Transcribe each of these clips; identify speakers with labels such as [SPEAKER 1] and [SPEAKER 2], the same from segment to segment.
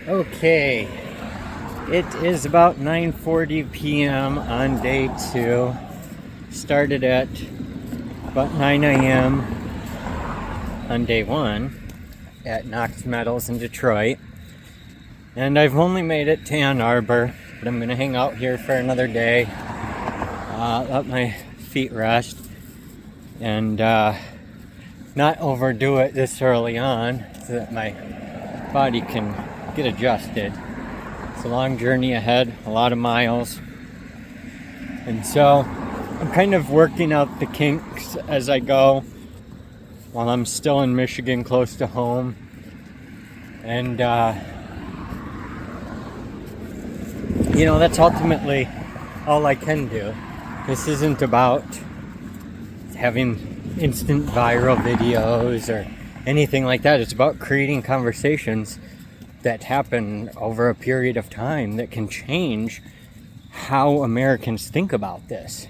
[SPEAKER 1] Okay, it is about 9:40 p.m. on day 2. Started at about 9 a.m. on day 1 at Knox Metals in Detroit. And I've only made it to Ann Arbor, but I'm going to hang out here for another day, let my feet rest, and not overdo it this early on so that my body can get adjusted. It's a long journey ahead, a lot of miles, and so I'm kind of working out the kinks as I go while I'm still in Michigan, close to home. And that's ultimately all I can do. This isn't about having instant viral videos or anything like that. It's about creating conversations that happen over a period of time that can change how Americans think about this.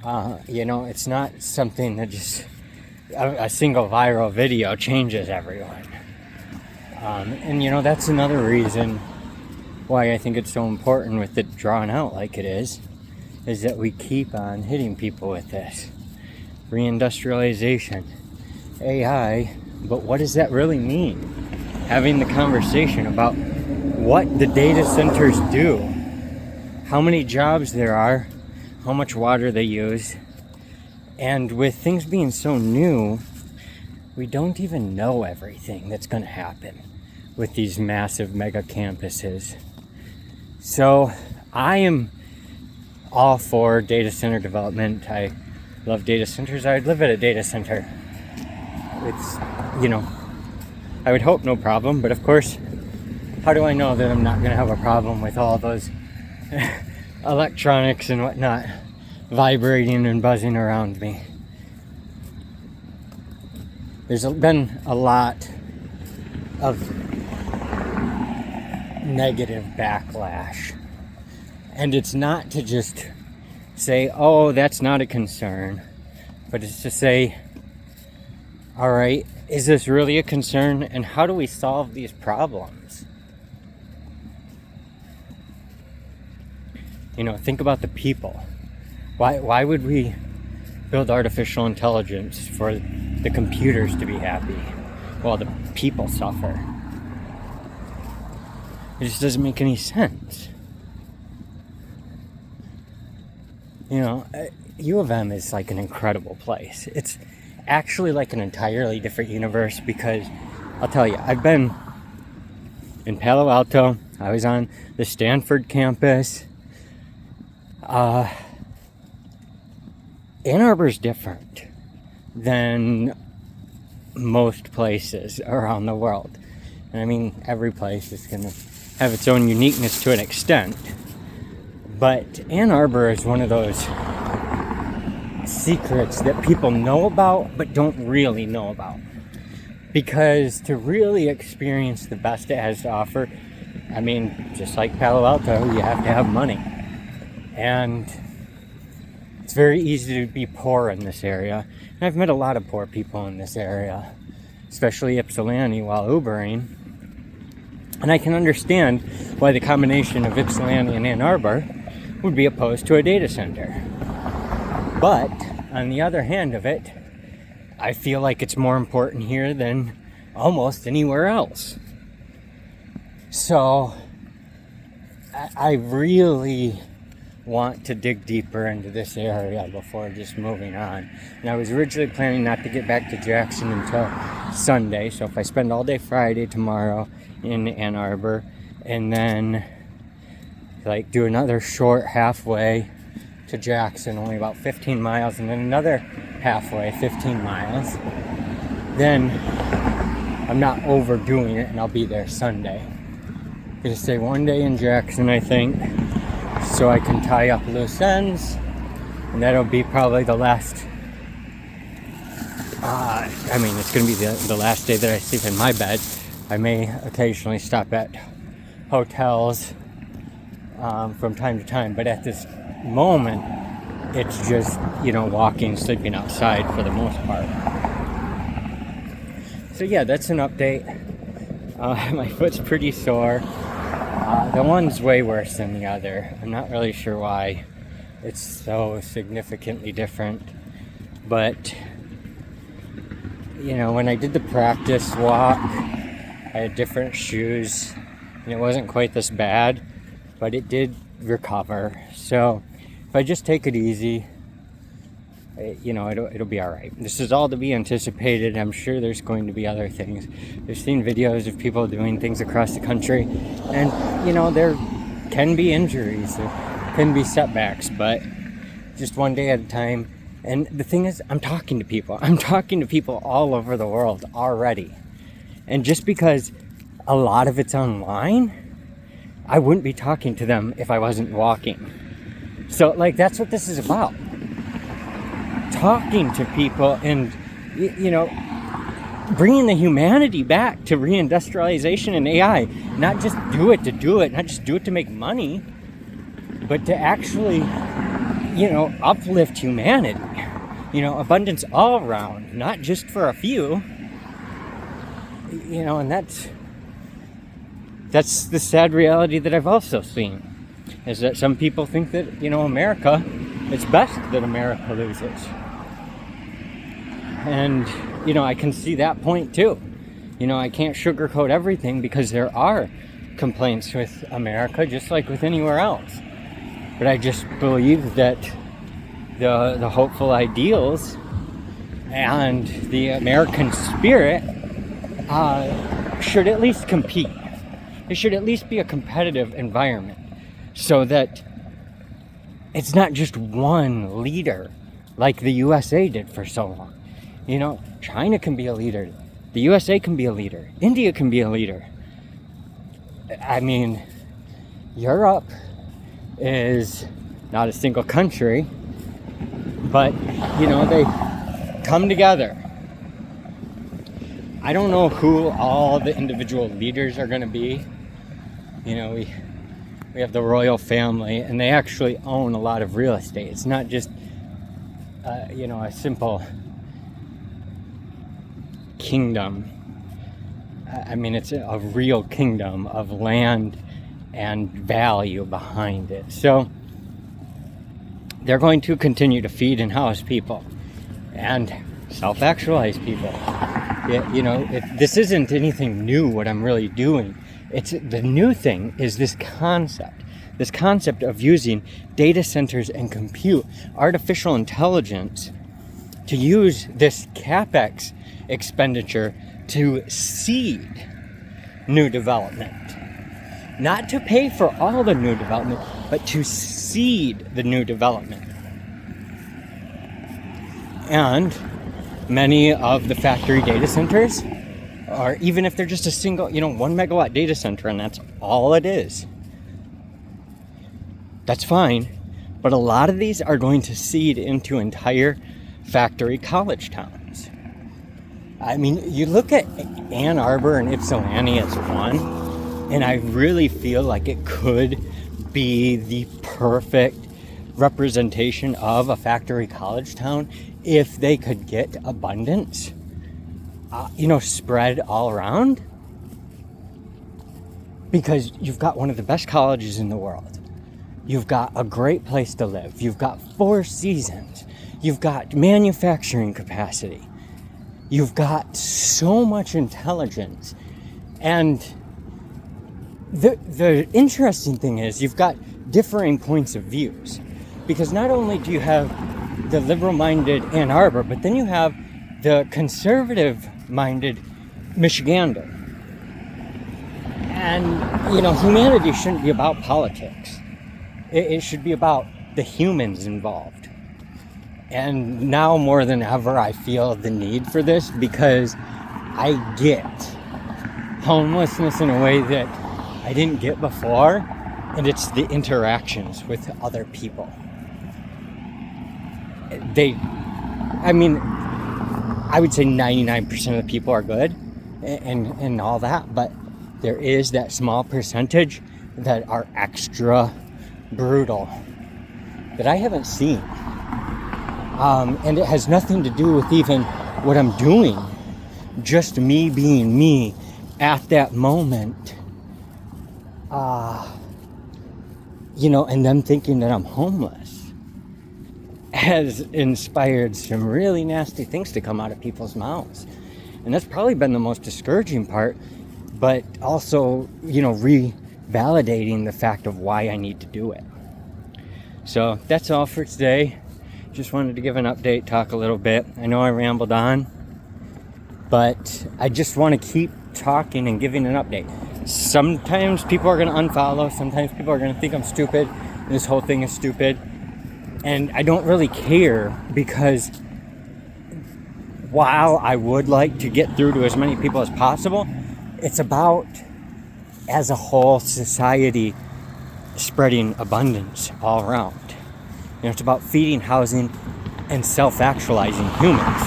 [SPEAKER 1] It's not something that just a single viral video changes everyone. That's another reason why I think it's so important with it drawn out like it is that we keep on hitting people with this. Reindustrialization, AI, but what does that really mean? Having the conversation about what the data centers do, how many jobs there are, how much water they use, and with things being so new, we don't even know everything that's going to happen with these massive mega campuses. So I am all for data center development. I love data centers. I'd live at a data center. It's, I would hope no problem, but of course, how do I know that I'm not going to have a problem with all those electronics and whatnot vibrating and buzzing around me? There's been a lot of negative backlash, and it's not to just say, oh, that's not a concern, but it's to say, all right, is this really a concern, and how do we solve these problems? Think about the people. Why would we build artificial intelligence for the computers to be happy while the people suffer? It just doesn't make any sense. U of M is like an incredible place. It's actually like an entirely different universe because I'll tell you, I've been in Palo Alto. I was on the Stanford campus. Ann Arbor's different than most places around the world. And I mean, every place is going to have its own uniqueness to an extent. But Ann Arbor is one of those secrets that people know about but don't really know about. Because to really experience the best it has to offer, I mean, just like Palo Alto, you have to have money. And it's very easy to be poor in this area. And I've met a lot of poor people in this area, especially Ypsilanti while Ubering. And I can understand why the combination of Ypsilanti and Ann Arbor would be opposed to a data center. But on the other hand of it, I feel like it's more important here than almost anywhere else. So I really want to dig deeper into this area before just moving on. And I was originally planning not to get back to Jackson until Sunday. So if I spend all day Friday tomorrow in Ann Arbor and then do another short halfway to Jackson, only about 15 miles, and then another halfway, 15 miles, then I'm not overdoing it and I'll be there Sunday. I'm gonna stay one day in Jackson, I think, so I can tie up loose ends, and that'll be probably the last, it's gonna be the last day that I sleep in my bed. I may occasionally stop at hotels from time to time, but at this moment, it's just, walking, sleeping outside for the most part. So yeah, that's an update. My foot's pretty sore. The one's way worse than the other. I'm not really sure why it's so significantly different. But, you know, when I did the practice walk, I had different shoes, and it wasn't quite this bad, but it did recover. So if I just take it easy, you know, it'll be all right. This is all to be anticipated. I'm sure there's going to be other things. I've seen videos of people doing things across the country, and, you know, there can be injuries, there can be setbacks, but just one day at a time. And the thing is, I'm talking to people all over the world already. And just because a lot of it's online, I wouldn't be talking to them if I wasn't walking. So, like, that's what this is about. Talking to people and, you know, bringing the humanity back to reindustrialization and AI. Not just do it to do it, not just do it to make money, but to actually, you know, uplift humanity. You know, abundance all around, not just for a few. You know, and that's the sad reality that I've also seen, is that some people think that, you know, America, it's best that America loses. And, you know, I can see that point too. You know, I can't sugarcoat everything, because there are complaints with America, just like with anywhere else. But I just believe that the hopeful ideals and the American spirit should at least compete. It should at least be a competitive environment, so that it's not just one leader like the USA did for so long. You know, China can be a leader, the USA can be a leader, India can be a leader. I mean, Europe is not a single country, but, you know, they come together. I don't know who all the individual leaders are going to be. You know, we have the royal family, and they actually own a lot of real estate. It's not just, you know, a simple kingdom. I mean, it's a real kingdom of land and value behind it. So they're going to continue to feed and house people and self-actualize people. You know, this isn't anything new, what I'm really doing. It's the new thing is this concept of using data centers and compute, artificial intelligence, to use this CapEx expenditure to seed new development. Not to pay for all the new development, but to seed the new development. And many of the factory data centers, or even if they're just a single, you know, 1 megawatt data center, and that's all it is, that's fine. But a lot of these are going to seed into entire factory college towns. I mean, you look at Ann Arbor and Ypsilanti as one, and I really feel like it could be the perfect representation of a factory college town if they could get abundance, you know, spread all around. Because you've got one of the best colleges in the world. You've got a great place to live. You've got 4 seasons. You've got manufacturing capacity. You've got so much intelligence. And the interesting thing is you've got differing points of views. Because not only do you have the liberal-minded Ann Arbor, but then you have the conservative-minded Michigander. And, you know, humanity shouldn't be about politics. It should be about the humans involved. And now more than ever, I feel the need for this, because I get homelessness in a way that I didn't get before, and it's the interactions with other people. I would say 99% of the people are good and all that, but there is that small percentage that are extra brutal that I haven't seen. And it has nothing to do with even what I'm doing. Just me being me at that moment, and them thinking that I'm homeless has inspired some really nasty things to come out of people's mouths. And that's probably been the most discouraging part, but also, revalidating the fact of why I need to do it. So that's all for today. Just wanted to give an update, talk a little bit. I know I rambled on, but I just want to keep talking and giving an update. Sometimes people are going to unfollow. Sometimes people are going to think I'm stupid. And this whole thing is stupid. And I don't really care, because while I would like to get through to as many people as possible, it's about, as a whole society, spreading abundance all around. It's about feeding, housing, and self-actualizing humans.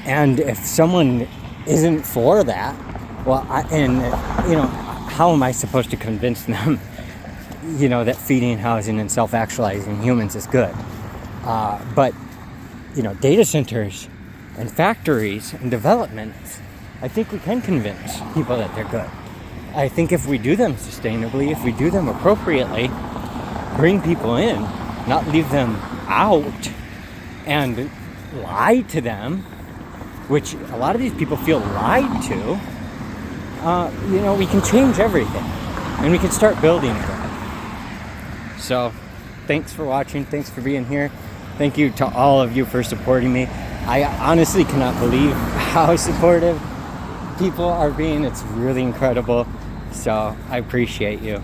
[SPEAKER 1] And if someone isn't for that, well, how am I supposed to convince them, that feeding, housing, and self-actualizing humans is good? But data centers and factories and developments, I think we can convince people that they're good. I think if we do them sustainably, if we do them appropriately, bring people in, not leave them out and lie to them, which a lot of these people feel lied to, we can change everything, and we can start building again. So, thanks for watching. Thanks for being here. Thank you to all of you for supporting me. I honestly cannot believe how supportive people are being. It's really incredible. So, I appreciate you.